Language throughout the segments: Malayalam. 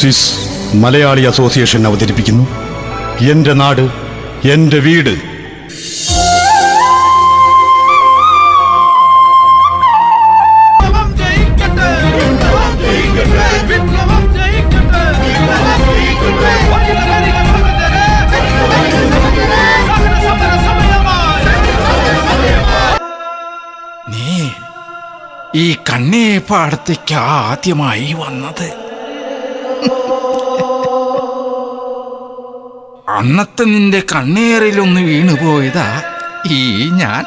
സ്വിസ് മലയാളി അസോസിയേഷൻ അവതരിപ്പിക്കുന്നു എൻ്റെ നാട് എൻ്റെ വീട്. നീ ഈ കണ്ണേപ്പാടത്തേക്ക് ആദ്യമായി വന്നത് അന്നത്തെ നിന്റെ കണ്ണേറിലൊന്ന് വീണുപോയതാ ഈ ഞാൻ.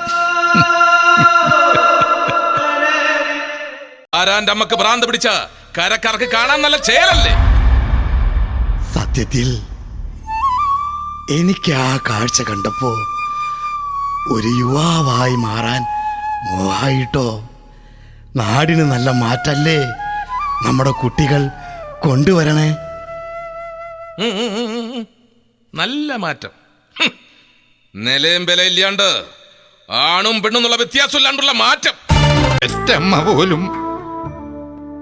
ആരാന്റെ അമ്മക്ക് ഭ്രാന്ത് പിടിച്ച കരക്കാർക്ക് കാണാൻ നല്ല ചേരല്ലേ? സത്യത്തിൽ എനിക്ക് ആ കാഴ്ച കണ്ടപ്പോ ഒരു യുവാവായി മാറാൻ മോഹായിട്ടോ. നാടിന് നല്ല മാറ്റല്ലേ നമ്മുടെ കുട്ടികൾ കൊണ്ടുവരണേ. നല്ല മാറ്റം. നിലയും വിലയില്ലാണ്ട് ആണും പെണ്ണും എന്നുള്ള വ്യത്യാസം ഇല്ലാണ്ടുള്ള മാറ്റം. പെറ്റമ്മ പോലും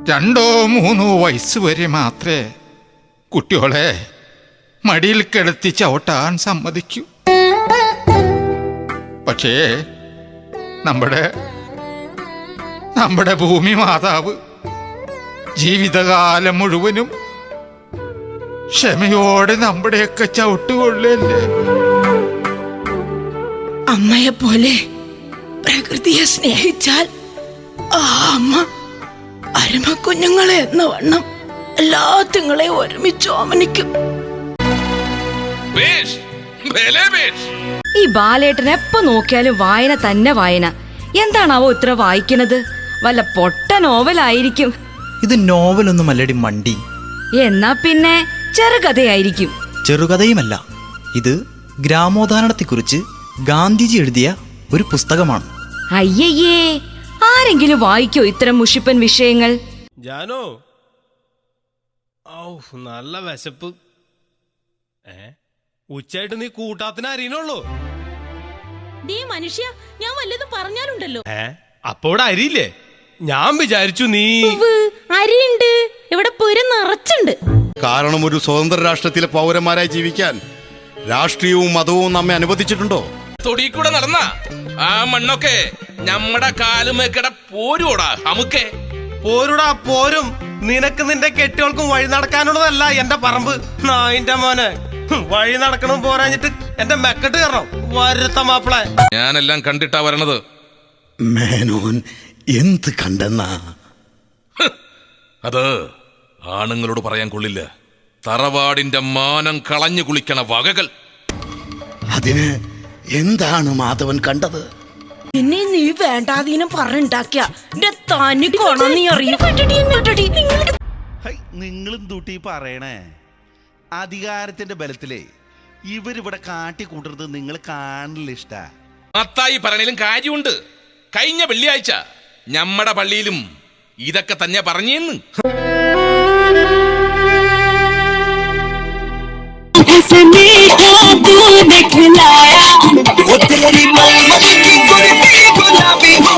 2-3 വയസ്സ് വരെ മാത്രമേ കുട്ടികളെ മടിയിൽ കിടത്തി ചവിട്ടാൻ സമ്മതിക്കൂ. പക്ഷേ നമ്മുടെ ഭൂമി മാതാവ് ജീവിതകാലം മുഴുവനും ക്ഷമയോടെ നമ്മുടെയൊക്കെ ചവിട്ടുകൊള്ളല്ലേ. അമ്മയെ പോലെ പ്രകൃതിയെ സ്നേഹിച്ചാൽ ആ അമ്മ അരുമ കുഞ്ഞുങ്ങളെ എന്ന വണ്ണം എല്ലാത്തിങ്ങളെ ഒരുമിച്ച് ഓമനിക്കും. ഈ ബാലേട്ടൻ എപ്പോ നോക്കിയാലും വായന തന്നെ വായന. എന്താണാവോ ഇത്ര വായിക്കണത്? വല്ല പൊട്ട നോവലായിരിക്കും. ഇത് നോവലൊന്നുമല്ലടി മണ്ടി. എന്നാ പിന്നെ ചെറുകഥയായിരിക്കും. ചെറുകഥയുമല്ല, ഇത് ഗ്രാമോദ്ധാരണത്തെക്കുറിച്ച് ഗാന്ധിജി എഴുതിയ ഒരു പുസ്തകമാണ്. അയ്യയ്യേ, ആരെങ്കിലും വായിക്കോ ഇത്തരം മുഷിപ്പൻ വിഷയങ്ങൾ? ജാനോ, നല്ല വിശപ്പ്. ഉച്ചയായിട്ട് നീ കൂട്ടാത്തിന് അരിയണുള്ളൂ. മനുഷ്യ, ഞാൻ വല്ലതും പറഞ്ഞാലുണ്ടല്ലോ. അപ്പോടെ അരിയില്ലേ? ഞാൻ വിചാരിച്ചു നീ. അരിയുണ്ട്, ഇവിടെ പുര നിറച്ചുണ്ട്. കാരണം ഒരു സ്വതന്ത്ര രാഷ്ട്രത്തിലെ പൗരന്മാരായി ജീവിക്കാൻ രാഷ്ട്രീയവും മതവും നമ്മെ അനുവദിച്ചിട്ടുണ്ടോ? തൊടി കൂടെ നടന്ന ആ മണ്ണൊക്കെ നമ്മുടെ കാലുമേക്കട പോരൂടാ. നമുക്കേ പോരുടാ പോരും. നിനക്ക് നിന്റെ കെട്ടികൾക്കും വഴി നടക്കാനുള്ളതല്ല എന്റെ പറമ്പ്. നായിന്റെ മോനെ, വഴി നടക്കണം പോരാഞ്ഞിട്ട് എന്റെ മെക്കെട്ട് കയറണം. വരുത്ത മാപ്പിളെ, ഞാനെല്ലാം കണ്ടിട്ടാ വരണത്. മേനോൻ എന്ത് കണ്ടെന്നാ? അത് ആണുങ്ങളോട് പറയാൻ കൊള്ളില്ല. തറവാടിന്റെ മാനം കളഞ്ഞു കുളിക്കണ വകകൾ. അതിന് എന്താണ് മാധവൻ കണ്ടത്? പിന്നെ നീ വേണ്ടാതീനം പറഞ്ഞുണ്ടാക്കിയ തനിക്കോണം നീ അറിയും. നിങ്ങളും തൂട്ടി പറയണേ. അധികാരത്തിന്റെ ബലത്തിലേ ഇവരിവിടെ കാട്ടിക്കൂട്ടുന്നത് നിങ്ങൾ കാണില്ല. ഇഷ്ട മത്തായി പറഞ്ഞാലും കാര്യമുണ്ട്. കഴിഞ്ഞ വെള്ളിയാഴ്ച ഞമ്മടെ പള്ളിയിലും ഇതൊക്കെ തന്നെ പറഞ്ഞേന്ന്. दिखलाया वो तेरी मम्मी गुलाबी हो